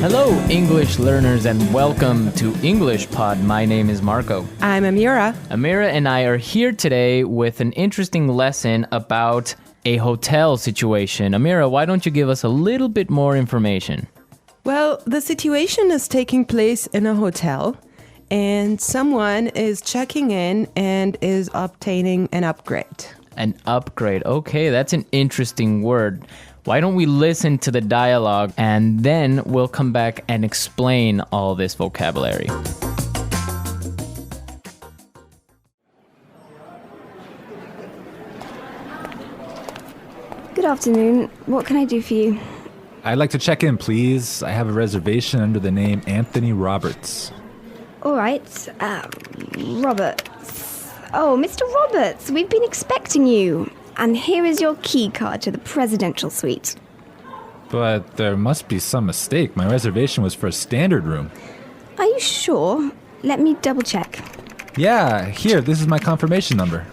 Hello, English learners, and welcome to English Pod. My name is Marco. I'm Amira. Amira and I are here today with an interesting lesson about a hotel situation. Amira, why don't you give us a little bit more information? Well, the situation is taking place in a hotel, and someone is checking in and is obtaining an upgrade. An upgrade. Okay, that's an interesting word. Why don't we listen to the dialogue and then we'll come back and explain all this vocabulary. Good afternoon. What can I do for you? I'd like to check in, please. I have a reservation under the name Anthony Roberts. All right. Roberts. Oh, Mr. Roberts, we've been expecting you. And here is your key card to the presidential suite. But there must be some mistake. My reservation was for a standard room. Are you sure? Let me double check. Yeah, here, this is my confirmation number.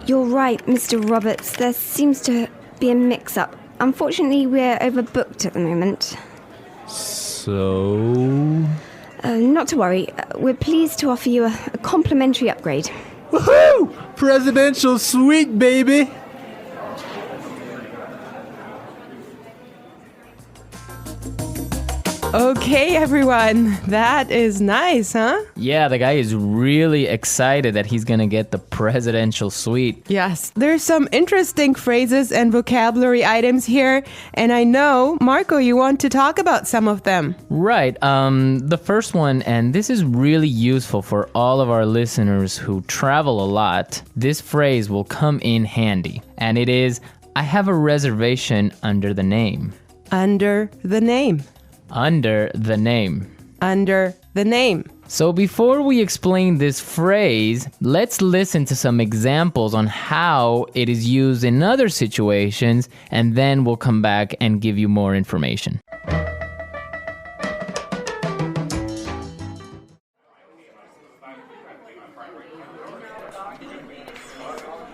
You're right, Mr. Roberts. There seems to be a mix-up. Unfortunately, we're overbooked at the moment. So... Not to worry. We're pleased to offer you a complimentary upgrade. Woohoo! Presidential suite, baby! Okay, everyone. That is nice, huh? Yeah, the guy is really excited that he's gonna get the presidential suite. Yes, there's some interesting phrases and vocabulary items here, and I know, Marco, you want to talk about some of them. Right, the first one, and this is really useful for all of our listeners who travel a lot, this phrase will come in handy, and it is, I have a reservation under the name. Under the name. Under the name. Under the name. So before we explain this phrase, let's listen to some examples on how it is used in other situations, and then we'll come back and give you more information.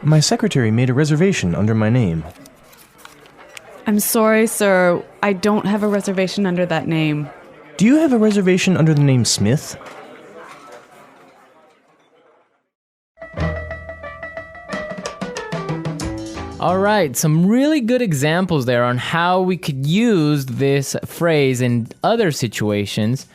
My secretary made a reservation under my name. I'm sorry, sir. I don't have a reservation under that name. Do you have a reservation under the name Smith? All right, some really good examples there on how we could use this phrase in other situations,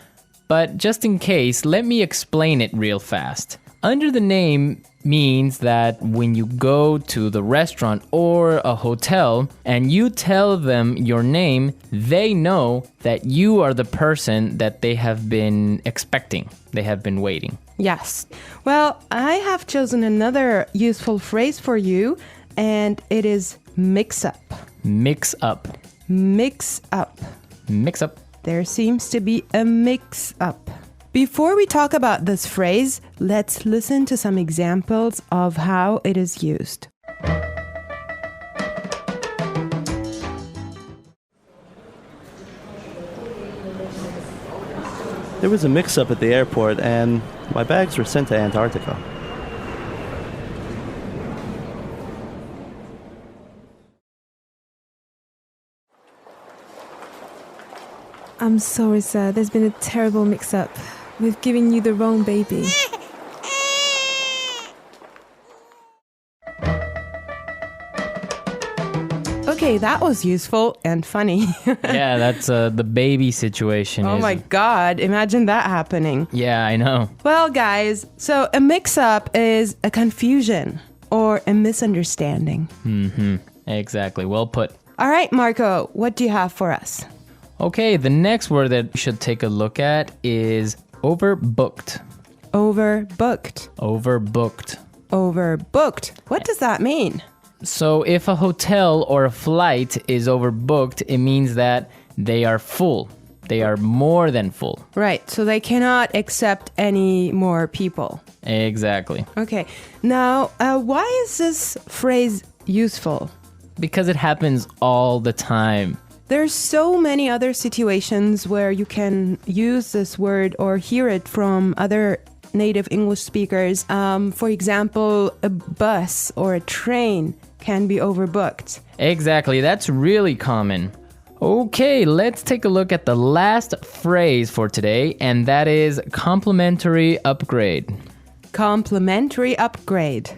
but just in case, let me explain it real fast. Under the name means that when you go to the restaurant or a hotel and you tell them your name, they know that you are the person that they have been expecting. They have been waiting. Yes. Well, I have chosen another useful phrase for you, and it is mix up. Mix up. Mix up. Mix up. There seems to be a mix up. Before we talk about this phrase, let's listen to some examples of how it is used. There was a mix-up at the airport and my bags were sent to Antarctica. I'm sorry, sir. There's been a terrible mix-up. We've given you the wrong baby. Okay, that was useful and funny. Yeah, that's the baby situation. Oh my God, imagine that happening. Yeah, I know. Well, guys, so a mix-up is a confusion or a misunderstanding. Mm-hmm. Exactly. Well put. All right, Marco, what do you have for us? Okay, the next word that we should take a look at is overbooked. Overbooked. Overbooked. Overbooked. What does that mean? So if a hotel or a flight is overbooked, it means that they are full. They are more than full. Right, so they cannot accept any more people. Exactly. Okay, now why is this phrase useful? Because it happens all the time. There's so many other situations where you can use this word or hear it from other native English speakers. For example, a bus or a train can be overbooked. Exactly, that's really common. Okay, let's take a look at the last phrase for today, and that is complimentary upgrade. Complimentary upgrade.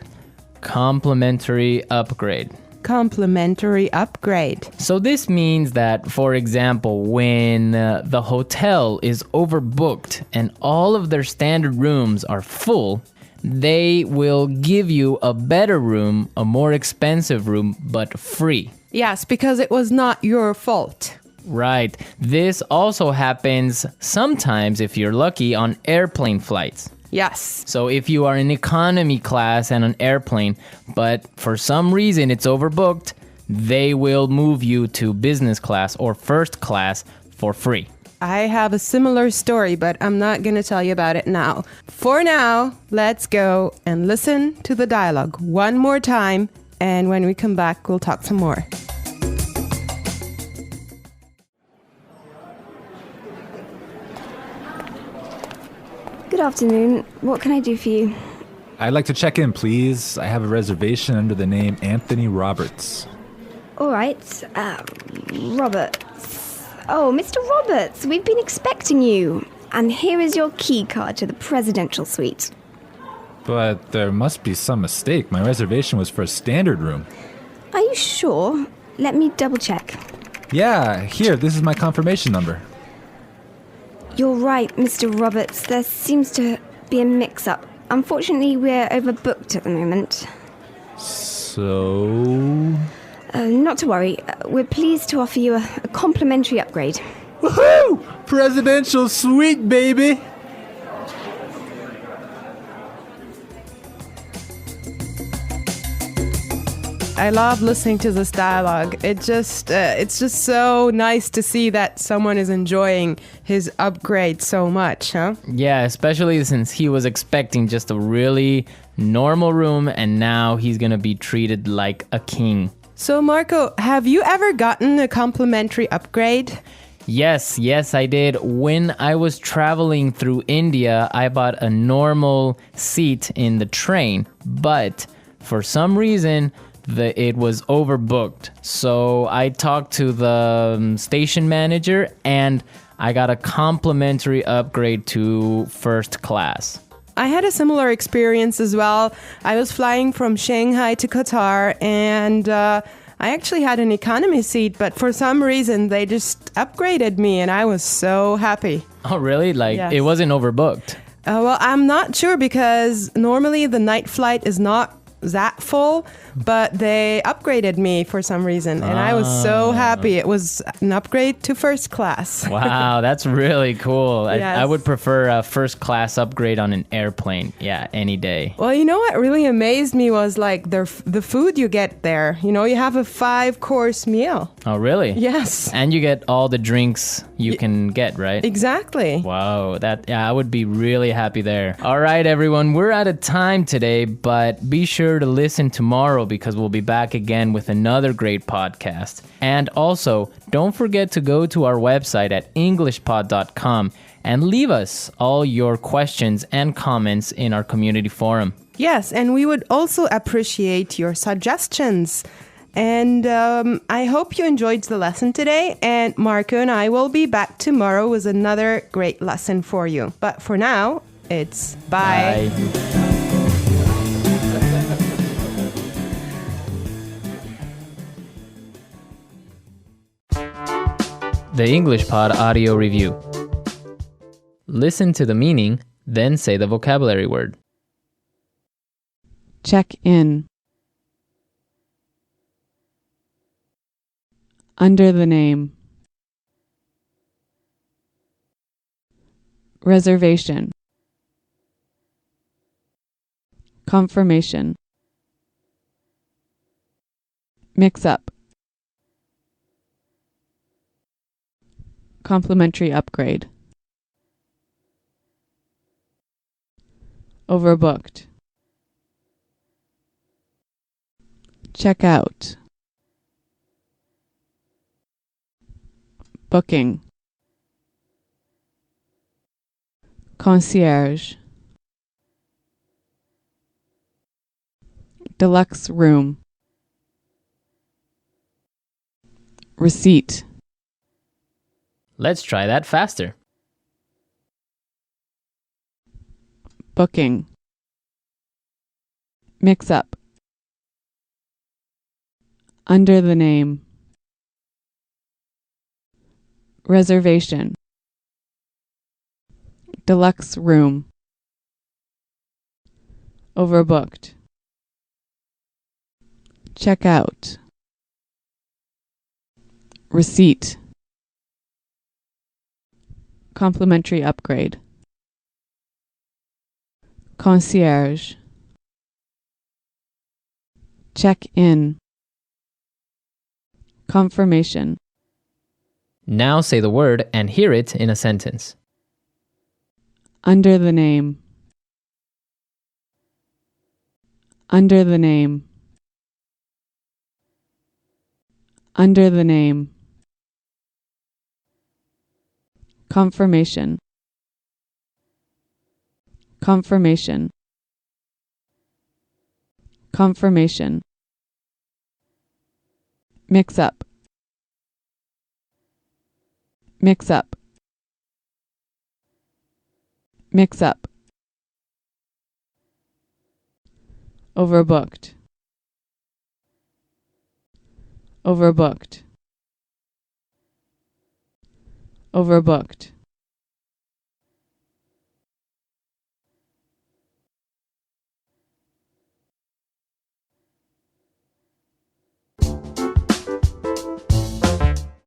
Complimentary upgrade. Complimentary upgrade. So this means that, for example, when the hotel is overbooked and all of their standard rooms are full, they will give you a better room, a more expensive room, but free. Yes, because it was not your fault. Right. This also happens sometimes, if you're lucky, on airplane flights. Yes. So if you are in economy class and an airplane, but for some reason it's overbooked, they will move you to business class or first class for free. I have a similar story, but I'm not going to tell you about it now. For now, let's go and listen to the dialogue one more time, and when we come back, we'll talk some more. Good afternoon. What can I do for you? I'd like to check in, please. I have a reservation under the name Anthony Roberts. All right. Roberts. Oh, Mr. Roberts, we've been expecting you. And here is your key card to the presidential suite. But there must be some mistake. My reservation was for a standard room. Are you sure? Let me double check. Yeah, here, this is my confirmation number. You're right, Mr. Roberts. There seems to be a mix-up. Unfortunately, we're overbooked at the moment. So... Not to worry. We're pleased to offer you a complimentary upgrade. Woohoo! Presidential suite, baby! I love listening to this dialogue. It's just so nice to see that someone is enjoying his upgrade so much, huh? Yeah, especially since he was expecting just a really normal room and now he's gonna be treated like a king. So Marco, have you ever gotten a complimentary upgrade? Yes, I did. When I was traveling through India, I bought a normal seat in the train, but for some reason, it was overbooked. So I talked to the station manager and I got a complimentary upgrade to first class. I had a similar experience as well. I was flying from Shanghai to Qatar and I actually had an economy seat, but for some reason they just upgraded me and I was so happy. Oh, really? Like, Yes. It wasn't overbooked? Well, I'm not sure because normally the night flight is not that full, but they upgraded me for some reason and I was so happy. It was an upgrade to first class. Wow, that's really cool. Yes. I would prefer a first class upgrade on an airplane. Yeah, any day. Well, you know what really amazed me was like the food you get there. You know, you have a 5-course meal. Oh, really? Yes. And you get all the drinks you can get, right? Exactly. Wow, I would be really happy there. All right, everyone, we're out of time today, but be sure to listen tomorrow because we'll be back again with another great podcast. And also, don't forget to go to our website at englishpod.com and leave us all your questions and comments in our community forum. Yes, and we would also appreciate your suggestions. And I hope you enjoyed the lesson today. And Marco and I will be back tomorrow with another great lesson for you. But for now, it's bye. The English Pod Audio Review. Listen to the meaning, then say the vocabulary word. Check in. Under the name. Reservation. Confirmation. Mix up. Complimentary upgrade. Overbooked. Check out. Booking. Concierge. Deluxe room. Receipt. Let's try that faster. Booking. Mix up. Under the name. Reservation. Deluxe room. Overbooked. Check out. Receipt. Complimentary upgrade. Concierge. Check in. Confirmation. Now say the word and hear it in a sentence. Under the name. Under the name. Under the name. Confirmation. Confirmation. Confirmation. Mix up. Mix up. Mix up. Overbooked. Overbooked. Overbooked.